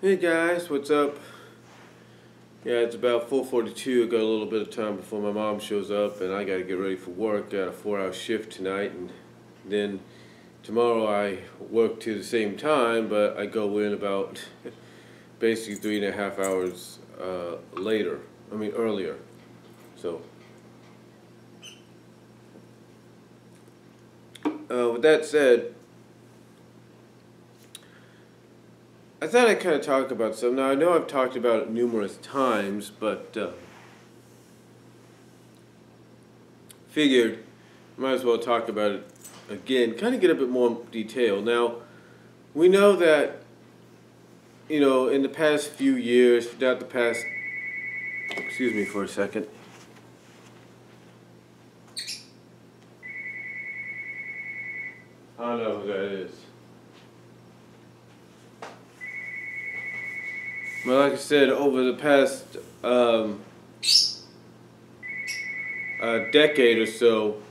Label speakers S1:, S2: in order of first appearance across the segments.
S1: Hey guys, what's up? Yeah, it's about 4:42. I got a little bit of time before my mom shows up, and I got to get ready for work. Got a 4-hour shift tonight, and then tomorrow I work to the same time, but I go in about basically 3.5 hours later. I mean earlier. So, with that said, I thought I'd kind of talk about something. Now I know I've talked about it numerous times, but figured might as well talk about it again, kind of get a bit more detail. Now, we know that, in the past few years, not the past, excuse me for a second. I don't know who that is. But like I said, over the past a decade or so,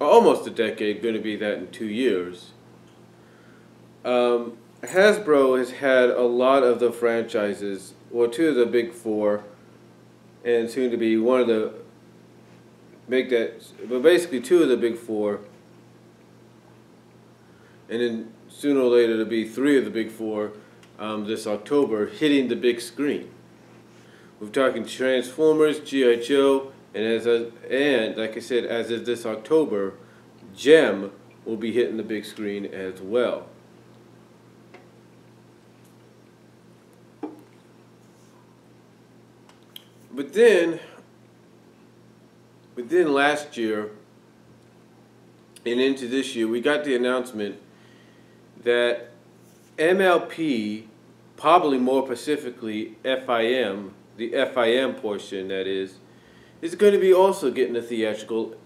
S1: or almost a decade, going to be that in 2 years, Hasbro has had a lot of the franchises, or two of the big four, and soon to be one of the but basically two of the big four, and then sooner or later to be three of the big four this October, hitting the big screen. We're talking Transformers, G.I. Joe, and like I said, as of this October, Gem will be hitting the big screen as well. But then, within last year and into this year, we got the announcement that MLP, probably more specifically FIM, the FIM portion that is going to be also getting a theatrical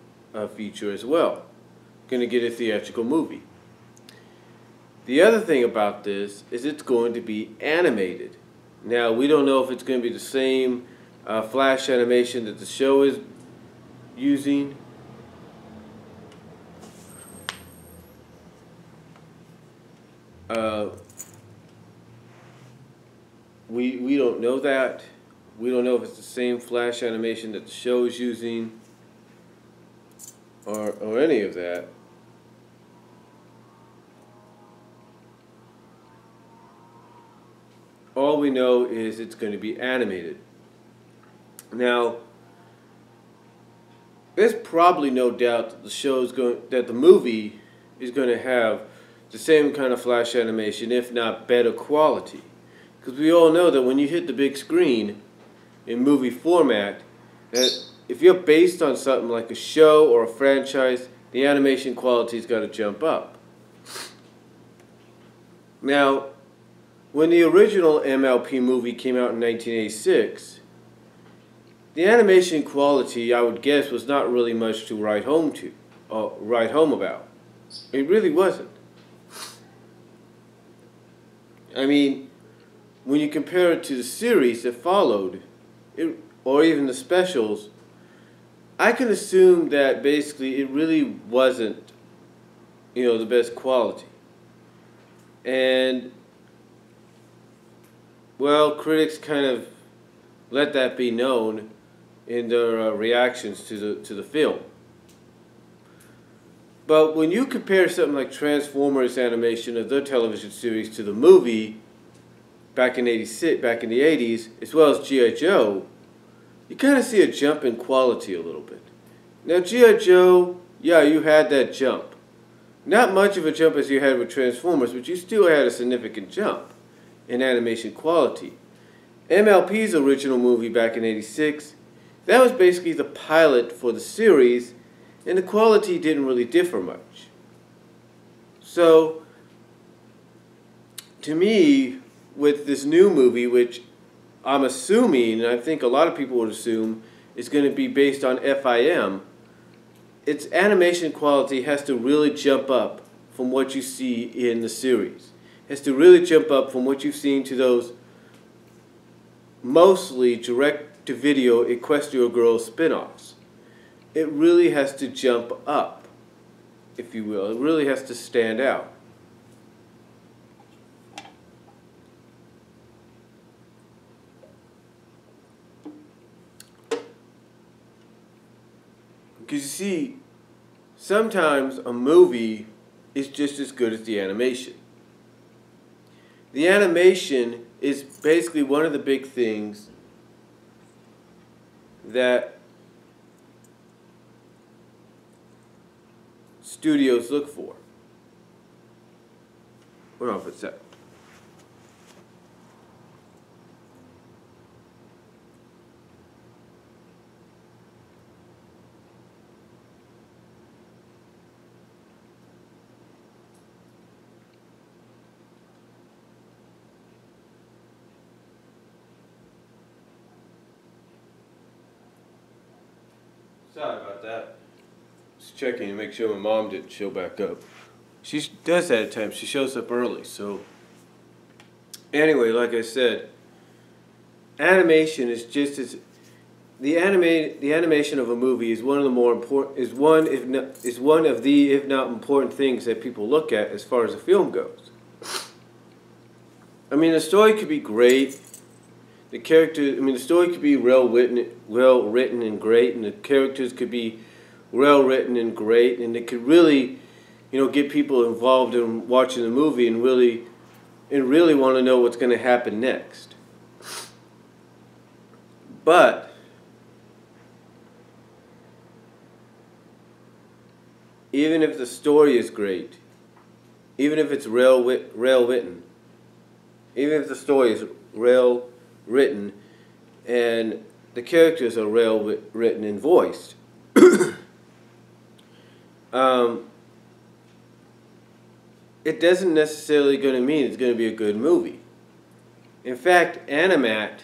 S1: feature as well. Going to get a theatrical movie. The other thing about this is it's going to be animated. Now, we don't know if it's going to be the same flash animation that the show is using. We don't know that. We don't know if it's the same flash animation that the show is using, or any of that. All we know is it's going to be animated. Now, there's probably no doubt that the movie is going to have the same kind of flash animation, if not better quality. Because we all know that when you hit the big screen in movie format, that if you're based on something like a show or a franchise, the animation quality's got to jump up. Now, when the original MLP movie came out in 1986, the animation quality, I would guess, was not really much to write home about. It really wasn't. I mean, when you compare it to the series that followed, or even the specials, I can assume that basically it really wasn't, the best quality. And, well, critics kind of let that be known in their reactions to the film. But when you compare something like Transformers animation of their television series to the movie back in the 80s, as well as G.I. Joe, you kind of see a jump in quality a little bit. Now, G.I. Joe, yeah, you had that jump. Not much of a jump as you had with Transformers, but you still had a significant jump in animation quality. MLP's original movie back in '86, that was basically the pilot for the series, and the quality didn't really differ much. So, to me, with this new movie, which I'm assuming, and I think a lot of people would assume, is going to be based on FIM, its animation quality has to really jump up from what you see in the series. It has to really jump up from what you've seen to those mostly direct-to-video Equestria Girls spin-offs. It really has to jump up, if you will. It really has to stand out. Because you see, sometimes a movie is just as good as the animation. The animation is basically one of the big things that studios look for. Hold on for a sec. Sorry about that. Just checking to make sure my mom didn't show back up. She does that at times. She shows up early. So anyway, like I said, animation is just as the animation of a movie is one of the more important is one of the if not important things that people look at as far as a film goes. I mean, the story could be great. The story could be well written and great, and the characters could be well written and great, and it could really, get people involved in watching the movie and really want to know what's going to happen next. But even if the story is great, even if it's well written, even if the story is well written and the characters are well written and voiced, it doesn't necessarily going to mean it's going to be a good movie. In fact, Animat,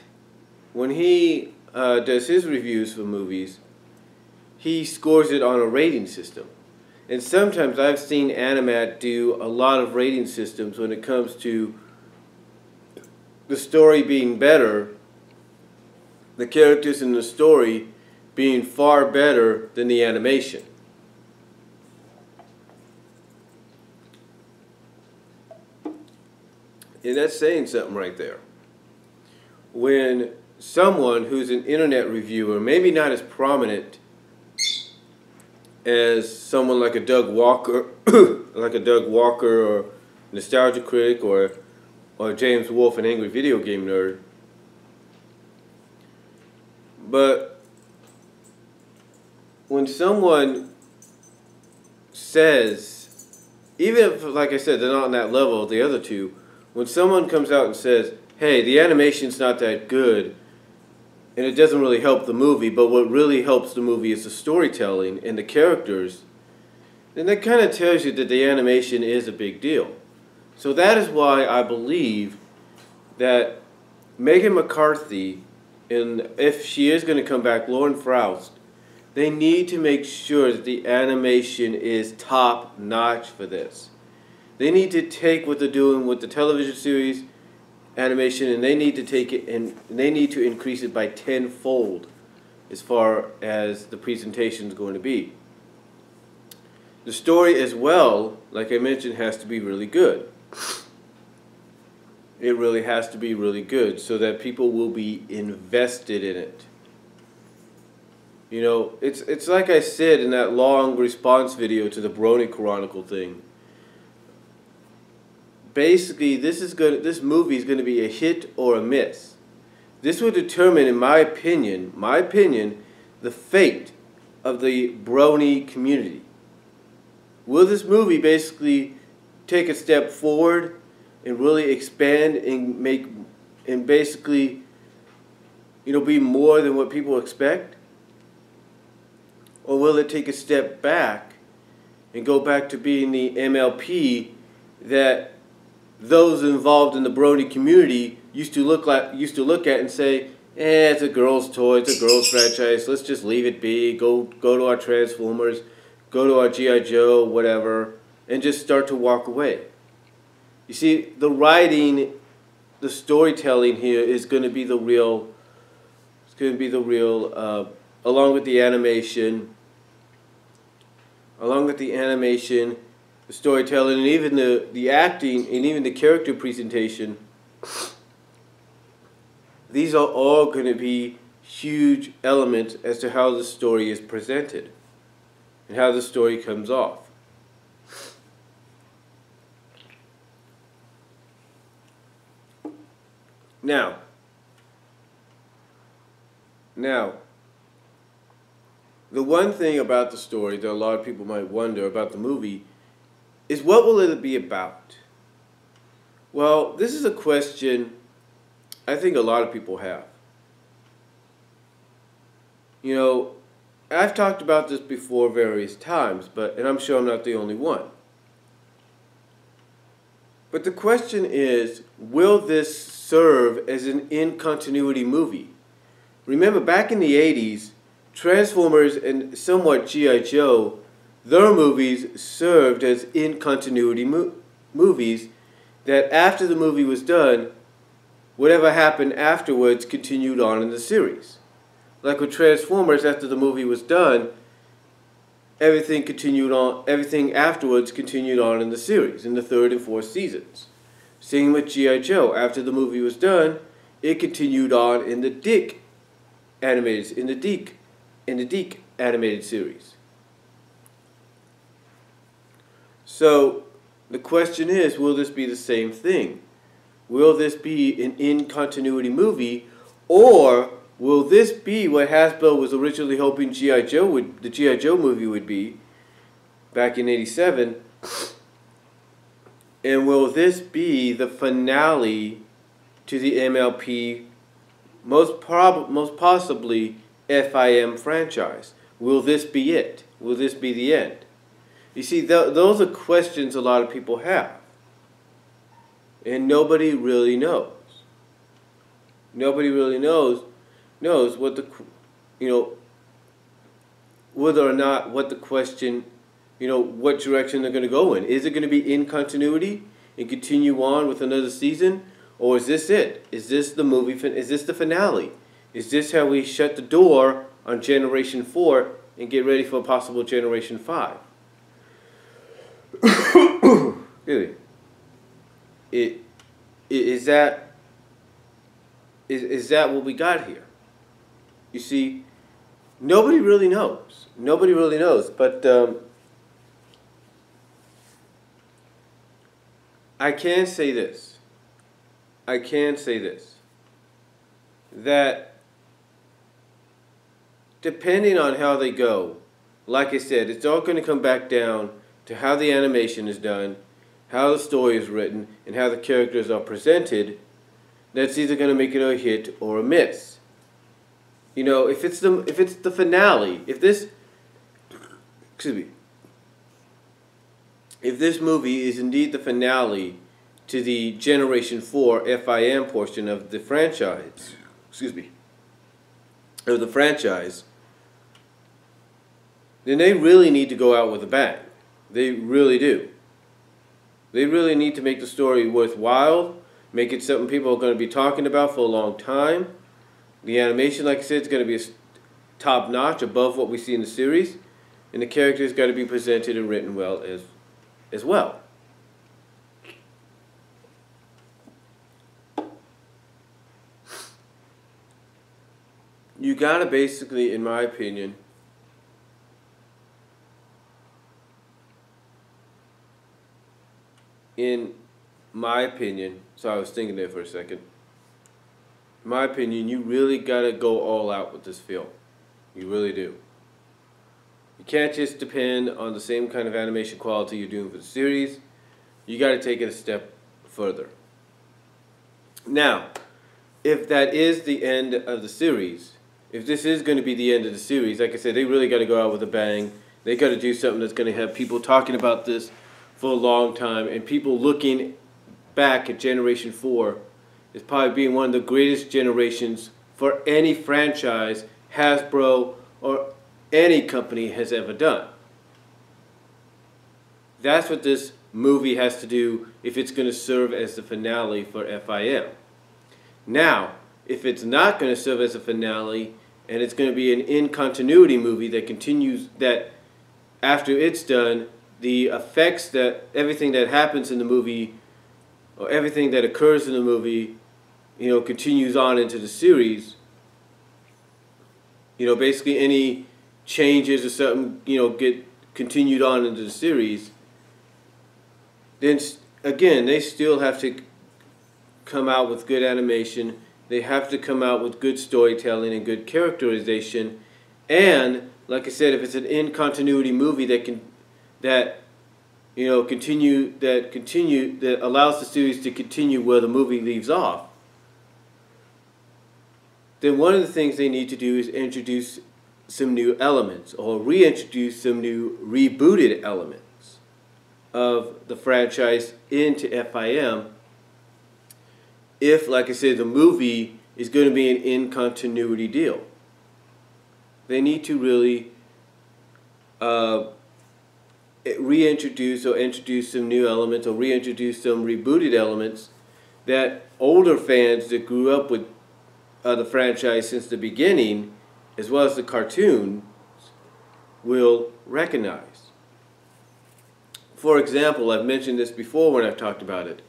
S1: when he does his reviews for movies, he scores it on a rating system. And sometimes I've seen Animat do a lot of rating systems when it comes to the story being better, the characters in the story being far better than the animation. And that's saying something right there. When someone who's an internet reviewer, maybe not as prominent as someone like a Doug Walker, or Nostalgia Critic, or James Wolfe, an Angry Video Game Nerd. But when someone says, even if, like I said, they're not on that level of the other two, when someone comes out and says, hey, the animation's not that good, and it doesn't really help the movie, but what really helps the movie is the storytelling and the characters, then that kind of tells you that the animation is a big deal. So that is why I believe that Megan McCarthy, and if she is going to come back, Lauren Faust, they need to make sure that the animation is top notch for this. They need to take what they're doing with the television series animation, and they need to take it and they need to increase it by tenfold as far as the presentation is going to be. The story as well, like I mentioned, has to be really good. It really has to be really good so that people will be invested in it. It's like I said in that long response video to the Brony Chronicle thing. Basically, this movie is going to be a hit or a miss. This will determine, in my opinion, the fate of the Brony community. Will this movie basically take a step forward and really expand and basically, be more than what people expect? Or will it take a step back and go back to being the MLP that those involved in the Brony community used to look at and say, it's a girl's toy, it's a girl's franchise, let's just leave it be, go to our Transformers, go to our G.I. Joe, whatever, and just start to walk away. You see, the writing, the storytelling here is going to be the real, along with the animation, the storytelling, and even the acting, and even the character presentation. These are all going to be huge elements as to how the story is presented. and how the story comes off. Now, the one thing about the story that a lot of people might wonder about the movie is, what will it be about? Well, this is a question I think a lot of people have. You know, I've talked about this before various times, and I'm sure I'm not the only one. But the question is, will this serve as an in-continuity movie? Remember, back in the 80s, Transformers and somewhat G.I. Joe, their movies served as in-continuity movies that after the movie was done, whatever happened afterwards continued on in the series. Like with Transformers, after the movie was done, everything afterwards continued on in the series, in the 3rd and 4th seasons. Same with G.I. Joe. After the movie was done, it continued on in the DiC animated series. So the question is, will this be the same thing? Will this be an in-continuity movie, or will this be what Hasbro was originally hoping the G.I. Joe movie would be back in '87? And will this be the finale to the MLP, most possibly FIM franchise? Will this be it? Will this be the end? You see, those are questions a lot of people have. And nobody really knows. Nobody really knows what whether or not what the question, what direction they're going to go in. Is it going to be in continuity and continue on with another season? Or is this it? Is this the movie? Is this the finale? Is this how we shut the door on Generation 4 and get ready for a possible Generation 5? Really? Is that what we got here? You see, nobody really knows. Nobody really knows. But I can say this. That depending on how they go, like I said, it's all going to come back down to how the animation is done, how the story is written, and how the characters are presented. That's either going to make it a hit or a miss. If it's the finale, if this movie is indeed the finale to the Generation 4 FIM portion of the franchise, then they really need to go out with a bang. They really do. They really need to make the story worthwhile, make it something people are going to be talking about for a long time. The animation, like I said, is going to be top-notch, above what we see in the series, and the characters got to be presented and written well as well. You got to basically, in my opinion, so I was thinking there for a second. In my opinion, you really got to go all out with this film. You really do. You can't just depend on the same kind of animation quality you're doing for the series. You got to take it a step further. Now, if that is the end of the series, if this is going to be the end of the series, like I said, they really got to go out with a bang. They got to do something that's going to have people talking about this for a long time, and people looking back at Generation 4 as probably being one of the greatest generations for any franchise Hasbro or any company has ever done. That's what this movie has to do if it's going to serve as the finale for FIM. Now, if it's not going to serve as a finale and it's going to be an in-continuity movie that continues, that after it's done, the effects that everything that happens in the movie or everything that occurs in the movie, continues on into the series. Basically any changes or something, get continued on into the series, then again, they still have to come out with good animation. They have to come out with good storytelling and good characterization. And like I said, if it's an in-continuity movie that allows the series to continue where the movie leaves off, then one of the things they need to do is introduce some new elements or reintroduce some new rebooted elements of the franchise into FIM if, like I said, the movie is going to be an in-continuity deal. They need to really reintroduce or introduce some new elements or reintroduce some rebooted elements that older fans that grew up with the franchise since the beginning, as well as the cartoons, will recognize. For example, I've mentioned this before when I've talked about it.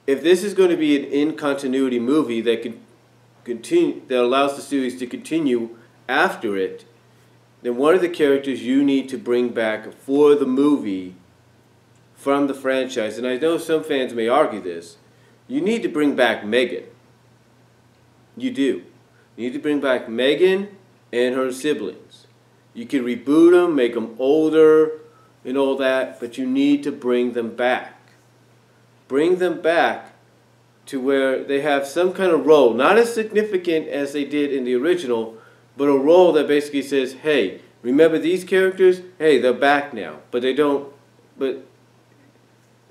S1: If this is going to be an in-continuity movie that allows the series to continue after it, then one of the characters you need to bring back for the movie from the franchise, and I know some fans may argue this, you need to bring back Megan. You do. You need to bring back Megan and her siblings. You can reboot them, make them older and all that, but you need to bring them back. Bring them back to where they have some kind of role, not as significant as they did in the original, but a role that basically says, hey, remember these characters? Hey, they're back now. But they don't, but,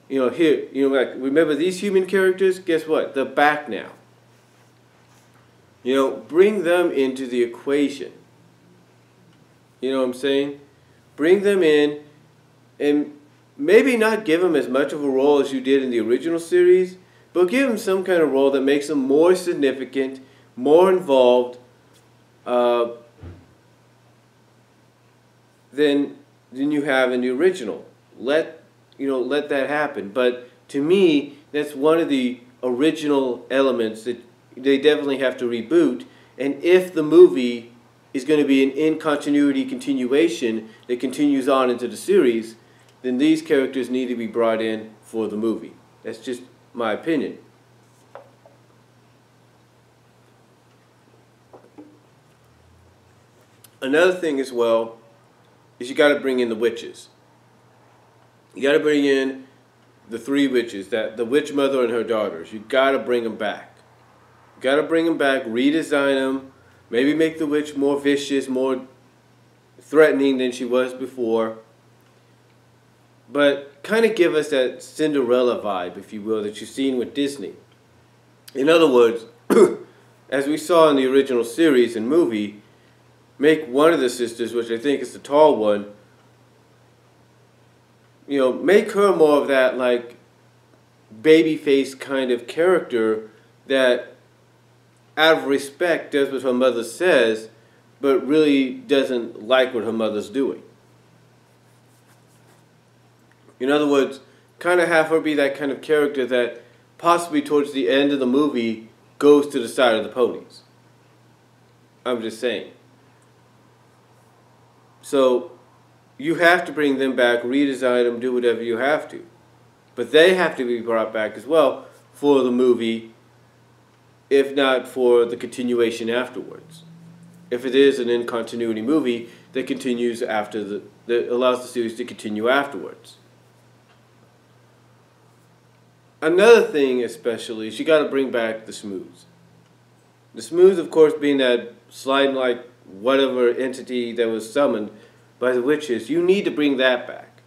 S1: like, remember these human characters? Guess what? They're back now. Bring them into the equation. You know what I'm saying? Bring them in and maybe not give them as much of a role as you did in the original series, but give them some kind of role that makes them more significant, more involved than you have in the original. Let that happen. But to me, that's one of the original elements that they definitely have to reboot. And if the movie is going to be an in-continuity continuation that continues on into the series, then these characters need to be brought in for the movie. That's just my opinion. Another thing as well is you got to bring in the witches. You got to bring in the three witches, the witch mother and her daughters. You got to bring them back. You got to bring them back, redesign them, maybe make the witch more vicious, more threatening than she was before. But kind of give us that Cinderella vibe, if you will, that you've seen with Disney. In other words, as we saw in the original series and movie, make one of the sisters, which I think is the tall one, make her more of that like baby-faced kind of character that out of respect does what her mother says, but really doesn't like what her mother's doing. In other words, kind of have her be that kind of character that possibly towards the end of the movie goes to the side of the ponies. I'm just saying. So you have to bring them back, redesign them, do whatever you have to. But they have to be brought back as well for the movie, if not for the continuation afterwards. If it is an in-continuity movie that continues after that allows the series to continue afterwards. Another thing especially is you got to bring back the Smooths. The Smooths, of course, being that slime-like whatever entity that was summoned by the witches, you need to bring that back.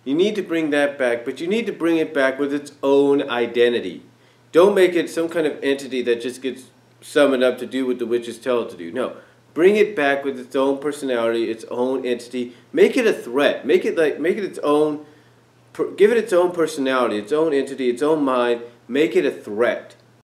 S1: You need to bring that back, but you need to bring it back with its own identity. Don't make it some kind of entity that just gets summoned up to do what the witches tell it to do. No. Bring it back with its own personality, its own entity. Make it a threat. Make it its own, give it its own personality, its own entity, its own mind. Make it a threat.